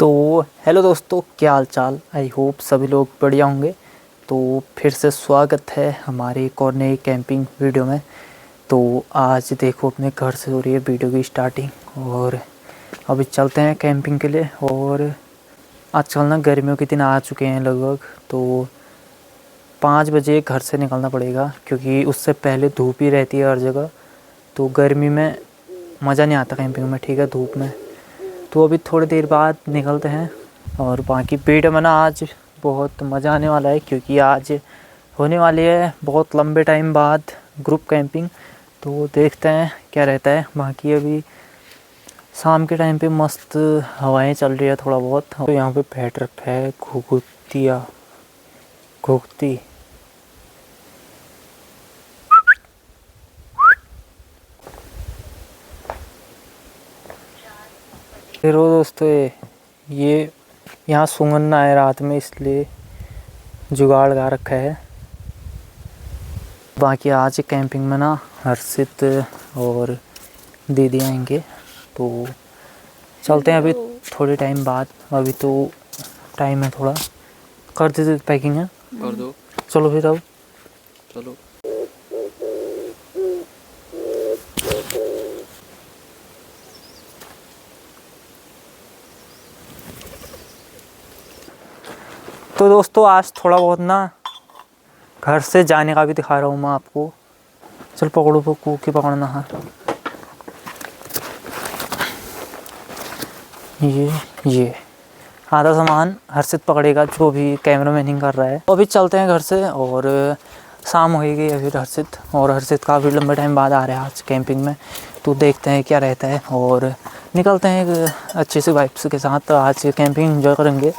तो हेलो दोस्तों, क्या हाल चाल। आई होप सभी लोग बढ़िया होंगे। तो फिर से स्वागत है हमारे एक और नई कैंपिंग वीडियो में। तो आज देखो अपने घर से हो रही है वीडियो की स्टार्टिंग और अभी चलते हैं कैंपिंग के लिए। और आजकल ना गर्मियों के दिन आ चुके हैं लगभग, तो 5 बजे घर से निकलना पड़ेगा क्योंकि उससे पहले धूप ही रहती है हर जगह। तो गर्मी में मज़ा नहीं आता कैंपिंग में, ठीक है, धूप में। तो अभी थोड़ी देर बाद निकलते हैं। और बाकी वीडियो में ना आज बहुत मज़ा आने वाला है क्योंकि आज होने वाली है बहुत लंबे टाइम बाद ग्रुप कैंपिंग। तो देखते हैं क्या रहता है। बाकी अभी शाम के टाइम पे मस्त हवाएं चल रही है थोड़ा बहुत। तो यहाँ पे बैठ रखा है घुघुतिया घुघती। फिर वो दोस्तों ये यहाँ सुगंधा है रात में, इसलिए जुगाड़ लगा रखा है। बाकी आज कैंपिंग में ना हर्षित और दीदी आएंगे, तो चलते हैं अभी थोड़े टाइम बाद। अभी तो टाइम है थोड़ा, कर देते पैकिंग है, कर दो। चलो फिर अब चलो। तो दोस्तों आज थोड़ा बहुत ना घर से जाने का भी दिखा रहा हूँ मैं आपको। चल पकड़ो के पकड़ना है। ये आधा सामान हर्षित पकड़ेगा जो भी कैमरा मैनिंग कर रहा है। तो अभी चलते हैं घर से। और शाम हो गई है फिर हर्षित काफ़ी लंबे टाइम बाद आ रहा है आज कैंपिंग में। तो देखते हैं क्या रहता है और निकलते हैं एक अच्छे से वाइब्स के साथ। आज कैंपिंग एंजॉय करेंगे,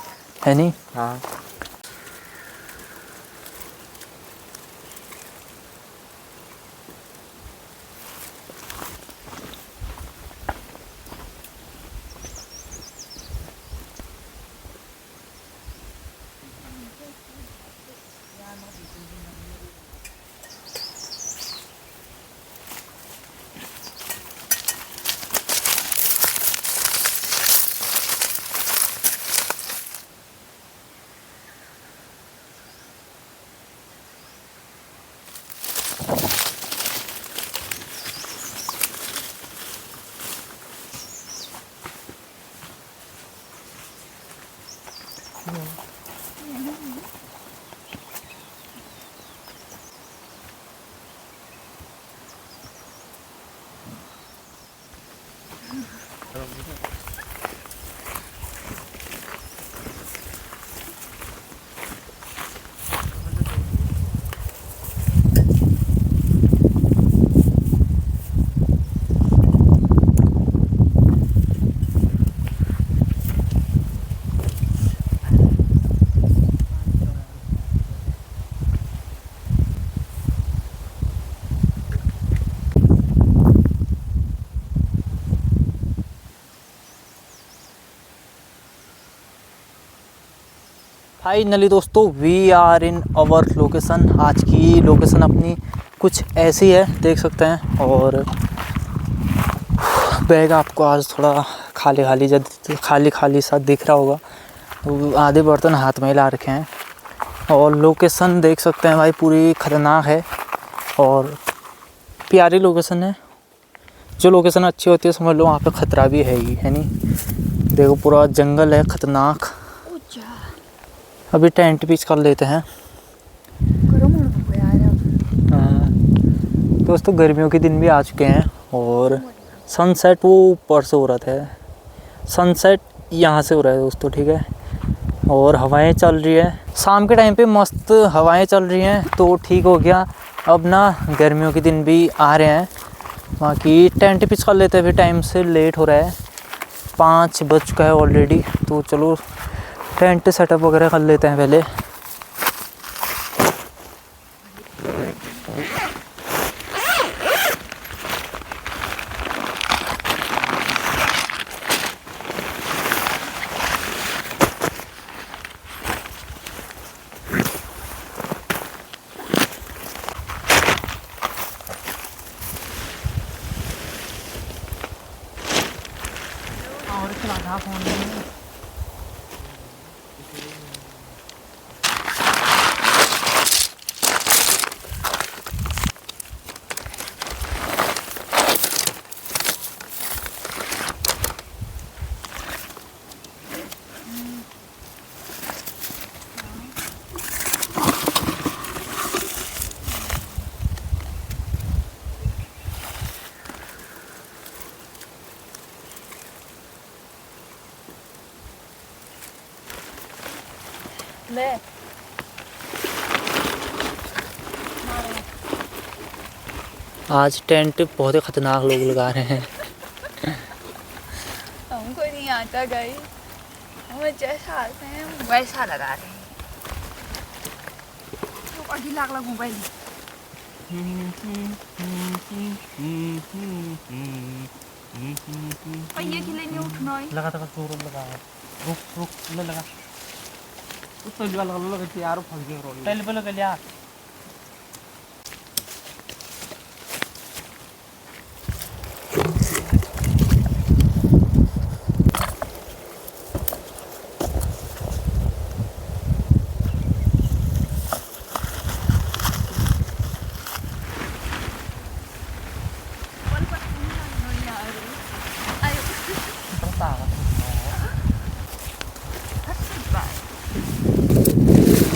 है नहीं? हाँ। फाइनली दोस्तों we are in our location. आज की लोकेशन अपनी कुछ ऐसी है, देख सकते हैं। और बैग आपको आज थोड़ा खाली खाली सा दिख रहा होगा, तो आधे बर्तन हाथ में ला रखे हैं। और लोकेशन देख सकते हैं भाई, पूरी ख़तरनाक है और प्यारी लोकेशन है। जो लोकेशन अच्छी होती है समझ लो वहाँ पे ख़तरा भी है ही, है नहीं? देखो पूरा जंगल है ख़तरनाक। अभी टेंट पिच कर लेते हैं। दोस्तों गर्मियों के दिन भी आ चुके हैं और सनसेट वो ऊपर से हो रहा था, सनसेट यहाँ से हो रहा है दोस्तों, ठीक है। और हवाएं चल रही है, शाम के टाइम पे मस्त हवाएं चल रही हैं, तो ठीक हो गया। अब ना गर्मियों के दिन भी आ रहे हैं। बाकी टेंट पिच कर लेते हैं, अभी टाइम से लेट हो रहा है, 5 बज चुका है ऑलरेडी। तो चलो टेंट सेटअप वगैरह कर लेते हैं पहले। और चला फोन ले आज टेंट बहुत ही खतरनाक लोग लगा रहे हैं। हमको नहीं आता गाइस, हमें जैसा आते हैं वैसा लगा रहे हैं। तो अभी लाग मोबाइल ये खिलेंगे उठना लगा तक जोर लगा रुक ले लगा तो लगा यार फंस गए रोड पहले पहले कर लिया।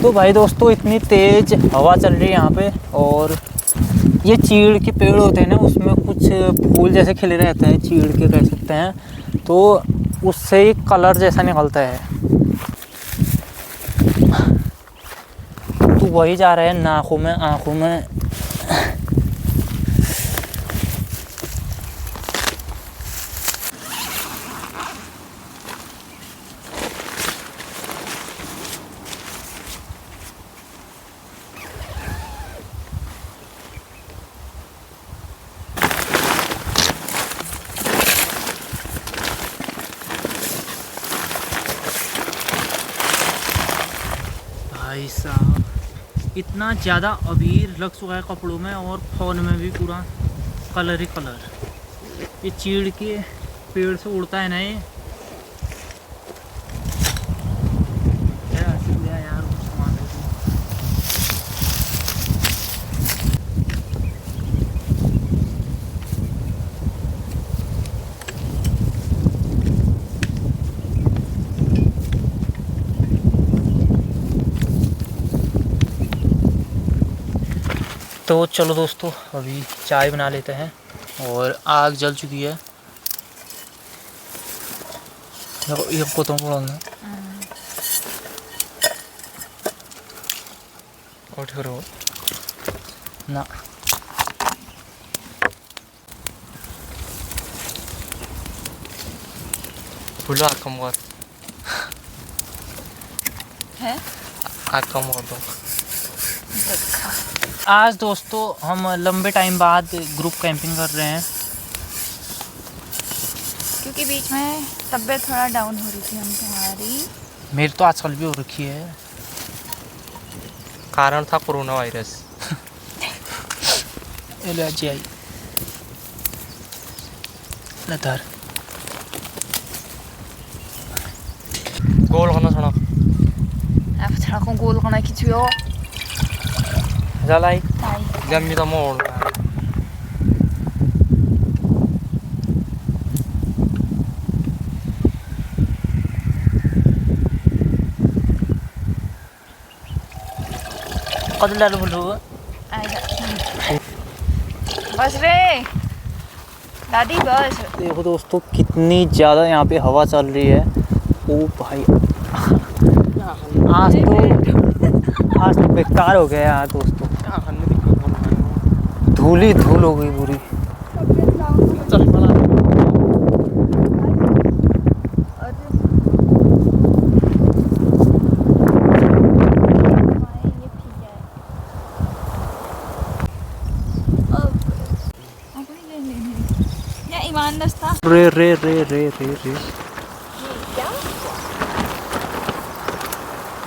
तो भाई दोस्तों इतनी तेज़ हवा चल रही है यहाँ पे, और ये चीड़ के पेड़ होते हैं ना, उसमें कुछ फूल जैसे खिले रहते हैं, चीड़ के कह सकते हैं, तो उससे ही कलर जैसा निकलता है। तो वही जा रहे हैं नाकों में, आँखों में। भाई साहब इतना ज़्यादा अबीर लग चुका है कपड़ों में, और फ़ोन में भी पूरा कलर ही कलर। ये चीड़ के पेड़ से उड़ता है ना, ये यार तो चलो दोस्तों अभी चाय बना लेते हैं, और आग जल चुकी है। ये कोतों को डालना और ठहरो ना। फुला कम कर है आग कम कर दो। आज दोस्तों हम लंबे टाइम बाद ग्रुप कैंपिंग कर रहे हैं, क्योंकि बीच में तबीयत थोड़ा डाउन हो रही थी हमारी। मेरी तो आजकल भी हो रखी है। कारण था कोरोना वायरस। एलर्जी आई नधर गोल खाना सड़क अब सड़कों गोल खाना खिंचो जलाई ताई जम्मी तो मोड़ कद डाल बोलो बस रे दादी बस। देखो दोस्तों कितनी ज़्यादा यहाँ पे हवा चल रही है। ओ भाई आज तो बेकार हो गया यार दोस्तों, धूल ही धूल हो गई पूरी। ईमान दस्ता रे रे रे रे रे रे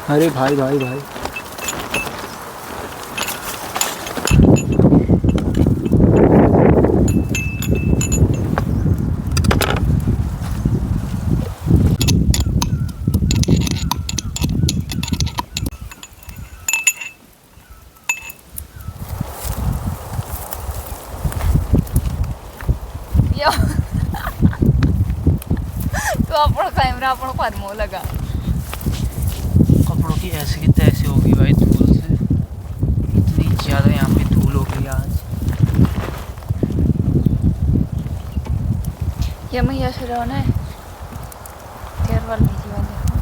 अरे भाई भाई भाई तो अपना कैमरा अपना फरमो लगा। कपड़ों की ऐसे की तैसे होगी भाई धूल से, इतनी ज़्यादा यहाँ पे धूल हो गई आज। ये मैं ऐसे रहो ना तेर वाल वीडियो देखो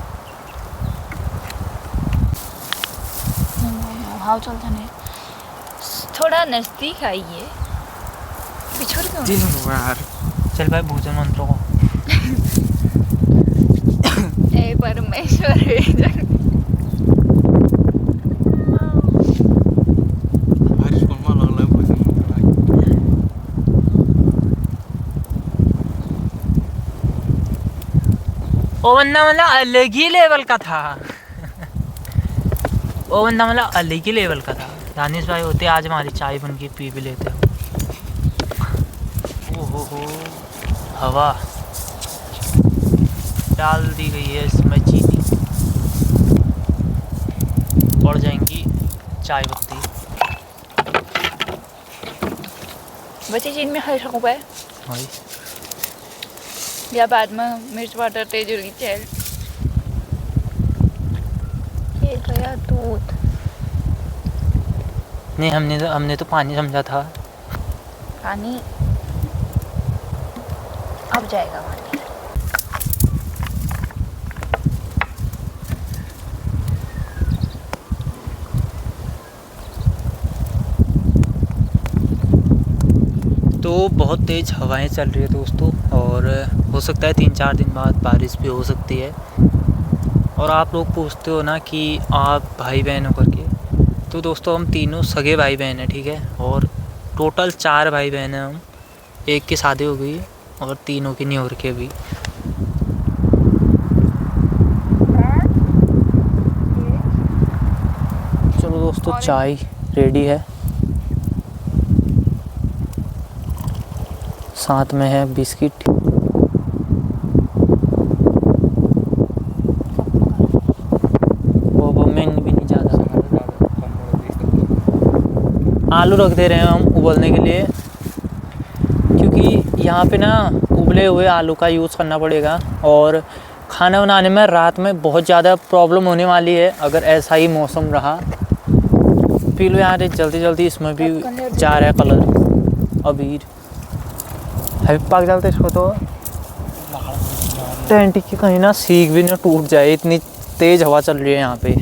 हाव चलता नहीं, थोड़ा नजदीक आइए, पिछड़ क्यों दिन हो गया यार। चल भाई भोजन मंत्रों को। हे परमेश्वर हे बारिश को मार लग रहा है बहुत। ओ बंदा मतलब अलग ही लेवल का था। ओ बंदा मतलब अलग ही लेवल का था। दानिश भाई होते आज हमारी चाय बन के पी भी लेते हो। ओहो हवा डाल दी गई है इसमें, चीनी पड़ जाएंगी चाय पत्ती। बच्चे चीन में खाई सकूँ पे भाई या बाद में मिर्च पाउडर तेज होगी चल ये गया दूध। नहीं, हमने तो पानी समझा था। पानी अब जाएगा पानी। तो बहुत तेज़ हवाएं चल रही है दोस्तों, और हो सकता है 3-4 दिन बाद बारिश भी हो सकती है। और आप लोग पूछते हो ना कि आप भाई बहन हो करके, तो दोस्तों हम तीनों सगे भाई बहन हैं, ठीक है। और टोटल 4 भाई बहन हैं हम। एक की शादी हो गई और तीनों की नहीं हो रखी अभी। चलो दोस्तों चाय रेडी है, साथ में है बिस्किट। वो में भी नहीं ज़्यादा। आलू रख दे रहे हैं हम उबलने के लिए, क्योंकि यहाँ पे ना उबले हुए आलू का यूज़ करना पड़ेगा। और खाना बनाने में रात में बहुत ज़्यादा प्रॉब्लम होने वाली है अगर ऐसा ही मौसम रहा। पी लो यार जल्दी जल्दी, इसमें भी जा रहा है कलर अबीर। हैवी पाक डालते इसको तो टेंट की कहीं ना सीख भी ना टूट जाए, इतनी तेज़ हवा चल रही है यहाँ पे।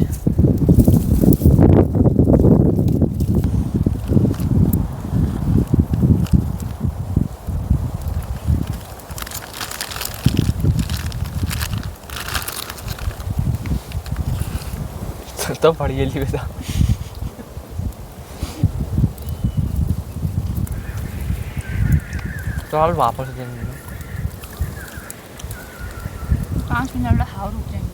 तो बढ़िया ली बेटा। तो आप वापस देंगे 5 मिनट में हाव रुक जाएंगे।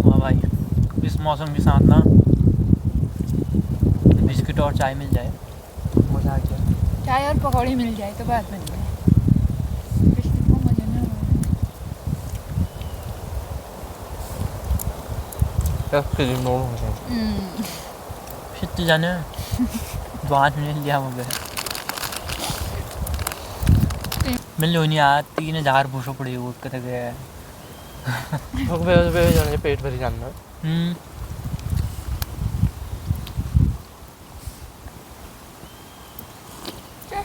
वाह भाई, इस मौसम के साथ ना बिस्किट और चाय मिल जाए मज़ा आ गया। चाय और पकौड़ी मिल जाए तो बात बन जाए। बिस्किट को मजा नहीं आ फिर नोट हो जाए। रहा। फिर जाने 5 मिनट लिया हो गए। मिल लो नहीं यार, 3000 भूसो पड़ी वो कर गया है। जाने पेट भरी जानना।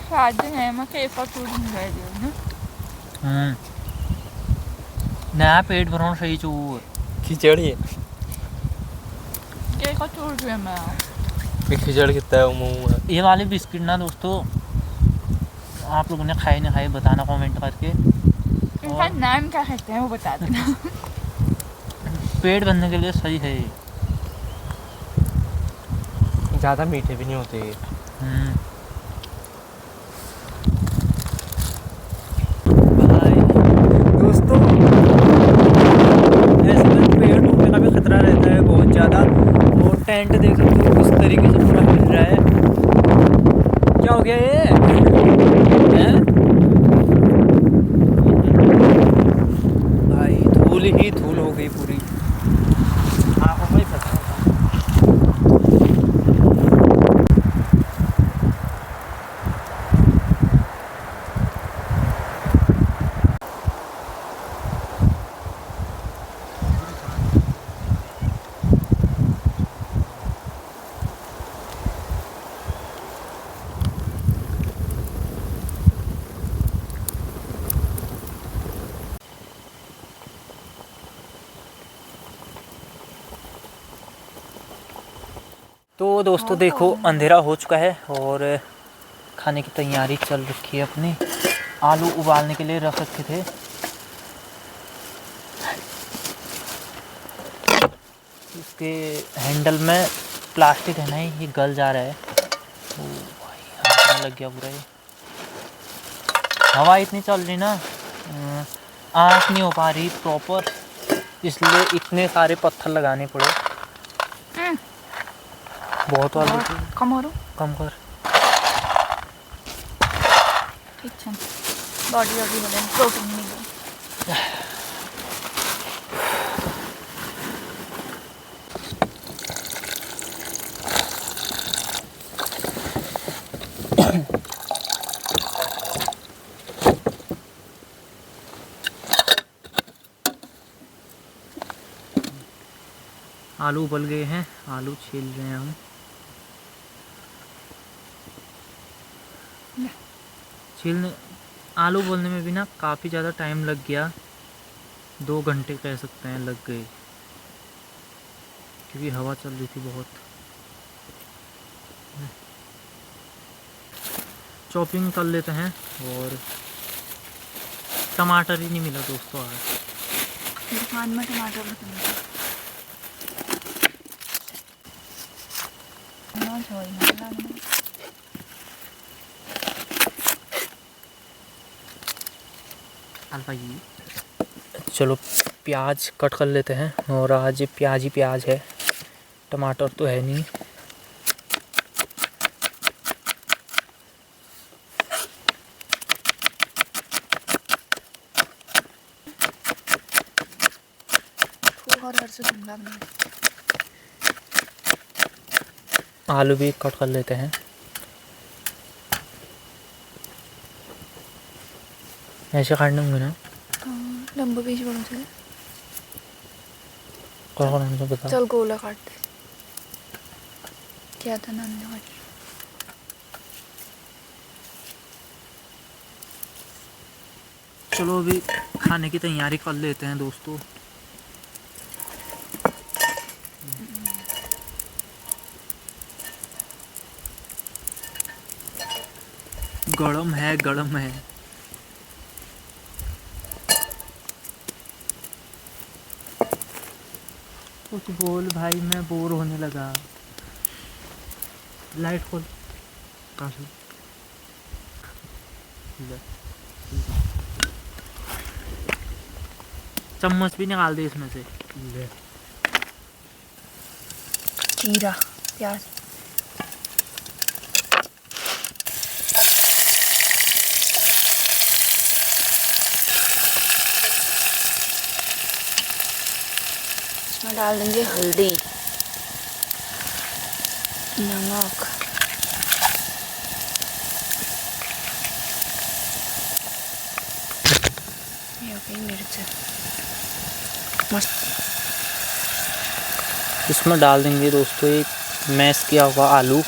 शादी है मैं केफा चूड़ मंगाई दियो ना। नया पेट भरना सही चू खिचड़ी केफा चूड़ जो है मैं खिचड़ी कितना है मुंह में। ये वाले बिस्किट ना दोस्तों आप लोगों ने खाए नहीं खाए बताना कमेंट करके। इनका नाम क्या कहते हैं वो बता देना। पेट भरने के लिए सही है। ज़्यादा मीठे भी नहीं होते। दोस्तों ऐसे में पेड़ टूटने का भी खतरा रहता है बहुत ज़्यादा। और टेंट देख सकते हो किस तरीके से पूरा हिल रहा है। क्या हो गया ये हैं? भाई धूल ही धूल हो गई पूरी। आँखों में ही फंसा। तो दोस्तों देखो अंधेरा हो चुका है और खाने की तैयारी चल रखी है अपनी। आलू उबालने के लिए रख रखे थे। इसके हैंडल में प्लास्टिक है ना, ये गल जा रहा है। ओ भाई हाथ में लग गया पूरा ये। हवा इतनी चल रही ना, आँख नहीं हो पा रही प्रॉपर, इसलिए इतने सारे पत्थर लगाने पड़े। बहुत वाले कम हो कम कर। ठीक है, बॉडी वाले प्रोटीन मिल आलू उबल गए हैं, आलू छील रहे हैं हम। छीलने आलू उबलने में भी ना काफ़ी ज़्यादा टाइम लग गया, 2 घंटे कह सकते हैं लग गए, क्योंकि हवा चल रही थी बहुत। चॉपिंग कर लेते हैं। और टमाटर ही नहीं मिला दोस्तों आज दुकान में। टमाटर चलो प्याज कट कर लेते हैं, और आज प्याज ही प्याज है, टमाटर तो है नहीं। आलू भी कट कर लेते हैं। ऐसे काटने होंगे ना, लंबा पीस बड़ा से कौन सा बता। चल गोला काट दे। क्या था नानी काट। चलो अभी खाने की तैयारी कर लेते हैं दोस्तों। गरम है, गरम है। कुछ बोल भाई, मैं बोर होने लगा। लाइट खोल। चम्मच भी निकाल दे इसमें से। खीरा प्याज इसमें डाल देंगे हल्दी, नमक, ये हो गई मिर्च। मस्त। इसमें डाल देंगे दोस्तों एक मैश किया हुआ आलू।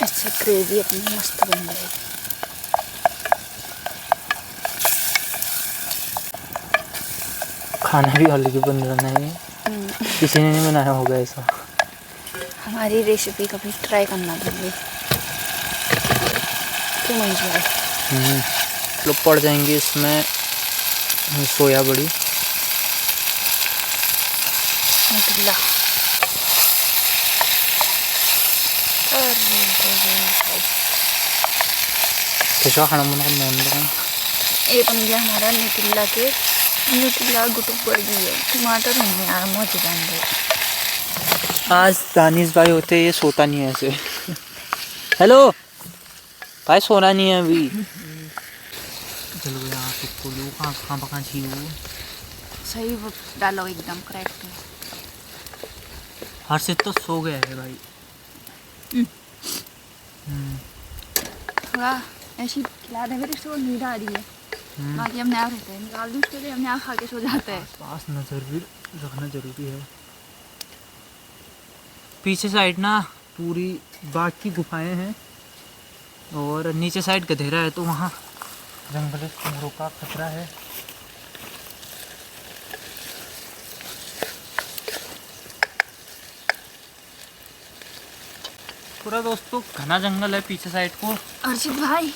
इससे ग्रेवी अपनी मस्त बन जाएगी। खाना भी हल्दी बन रहा है, किसी ने नहीं बनाया होगा ऐसा। हमारी रेसिपी कभी ट्राई करना पड़ेगी। क्यों मंजूर है। लोग पड़ जाएंगे इसमें सोया बड़ी। कैसा खाना बना मन। ये बन गया हमारा न्यूट्रेला के। न्यूट्रेला गुटुक पड़ गई है। टमाटर होंगे यार मौज बन गए। आज दानिश भाई होते ये सोता नहीं है ऐसे। हेलो भाई, सोना नहीं है अभी। चलो यार तो लो कहाँ पका छीलो। सही डालो एकदम करेक्ट। हर्षित तो सो गया है भाई। वाह, ऐसी खिला देंगे तो इसको नींद आ रही है। बाकी हम नया रहते हैं, निकाल दूँ उसके लिए, हम नया खा के सो जाते हैं। पास नजर भी रखना जरूरी है। पीछे साइड ना पूरी बाग की गुफाएं हैं, और नीचे साइड गधेरा है, तो वहाँ जंगली सूअरों का खतरा है। पूरा दोस्तों घना जंगल है पीछे साइड को। अर्जित भाई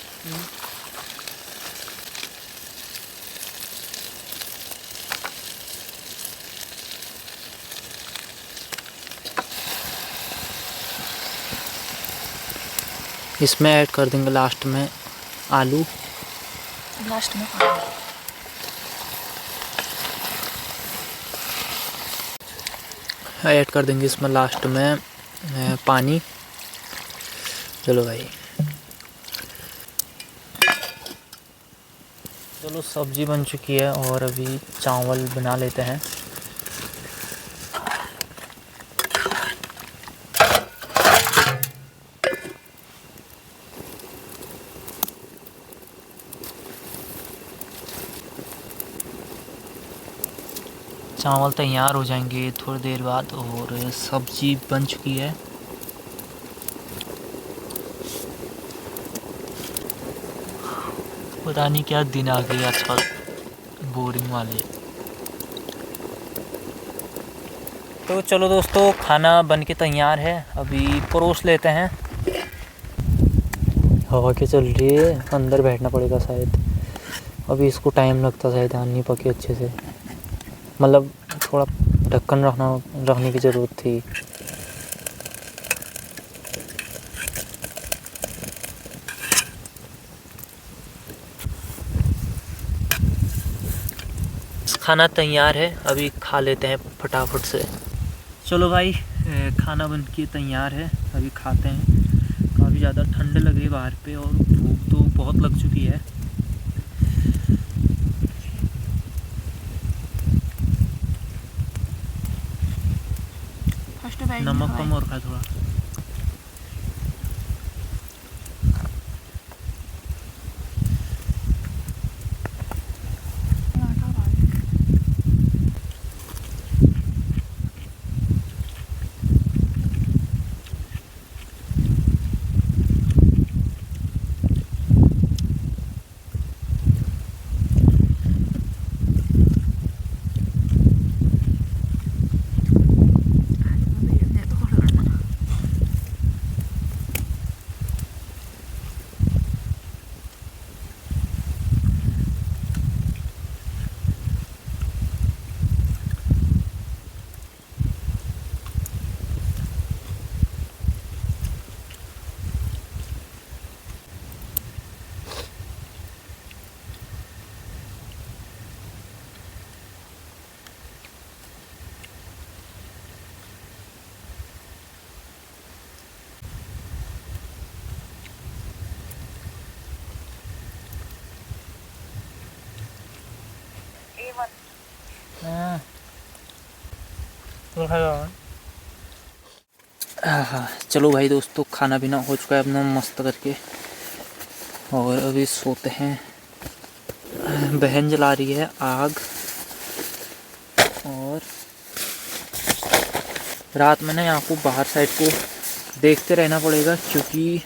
इसमें ऐड कर देंगे लास्ट में आलू। लास्ट में पानी। ऐड कर देंगे इसमें लास्ट में पानी। चलो भाई, चलो सब्जी बन चुकी है और अभी चावल बना लेते हैं। चावल तैयार हो जाएंगे थोड़ी देर बाद और सब्जी बन चुकी है। पता नहीं क्या दिन आ गए आजकल, बोरिंग वाले। तो चलो दोस्तों, खाना बन के तैयार है, अभी परोस लेते हैं। हवा क्या चल रही है, अंदर बैठना पड़ेगा शायद। अभी इसको टाइम लगता शायद, नहीं पकी अच्छे से, मतलब थोड़ा ढक्कन रखने की ज़रूरत थी। खाना तैयार है, अभी खा लेते हैं फटाफट से। चलो भाई, खाना बन के तैयार है, अभी खाते हैं। काफ़ी ज़्यादा ठंड लग रही है बाहर पे और भूख तो बहुत लग चुकी है। नमक कम और खा थोड़ा। हाँ, चलो भाई दोस्तों, खाना पीना हो चुका है अपना मस्त करके और अभी सोते हैं। बहन जला रही है आग और रात में ना यहाँ को बाहर साइड को देखते रहना पड़ेगा, क्योंकि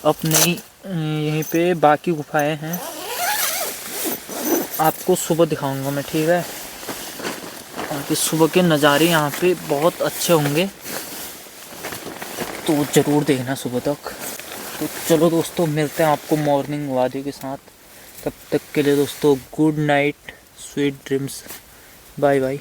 अपने यहीं पे बाकी गुफाएं हैं। आपको सुबह दिखाऊंगा मैं, ठीक है? कि सुबह के नज़ारे यहाँ पे बहुत अच्छे होंगे, तो ज़रूर देखना सुबह तक। तो चलो दोस्तों, मिलते हैं आपको मॉर्निंग वादे के साथ। तब तक के लिए दोस्तों, good night, sweet dreams, bye bye.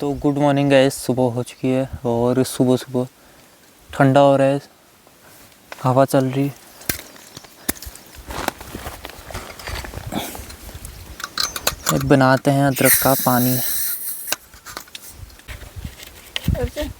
तो गुड मॉर्निंग गाइस, सुबह हो चुकी है और सुबह सुबह ठंडा हो रहा है, हवा चल रही है। अब बनाते हैं अदरक का पानी। अर्जुन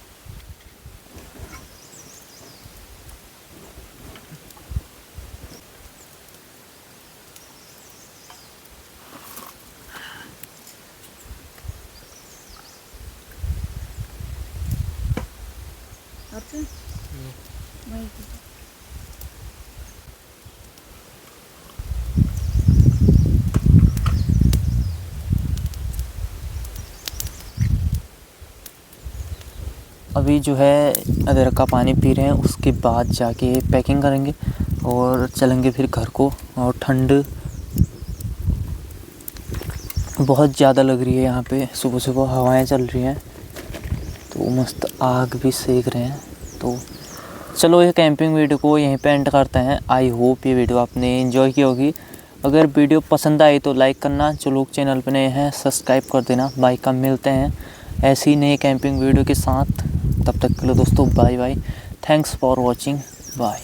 अर्जुन वही अभी जो है अदरक का पानी पी रहे हैं, उसके बाद जाके पैकिंग करेंगे और चलेंगे फिर घर को। और ठंड बहुत ज़्यादा लग रही है यहाँ पे, सुबह सुबह हवाएं चल रही हैं तो मस्त आग भी सेक रहे हैं। तो चलो ये कैंपिंग वीडियो को यहीं पे एंड करते हैं। आई होप ये वीडियो आपने एंजॉय की होगी। अगर वीडियो पसंद आई तो लाइक करना, जो लोग चैनल पे नए हैं सब्सक्राइब कर देना। बाय, कब मिलते हैं ऐसी ही नई कैंपिंग वीडियो के साथ। तब तक के लिए दोस्तों bye bye, thanks for watching, bye.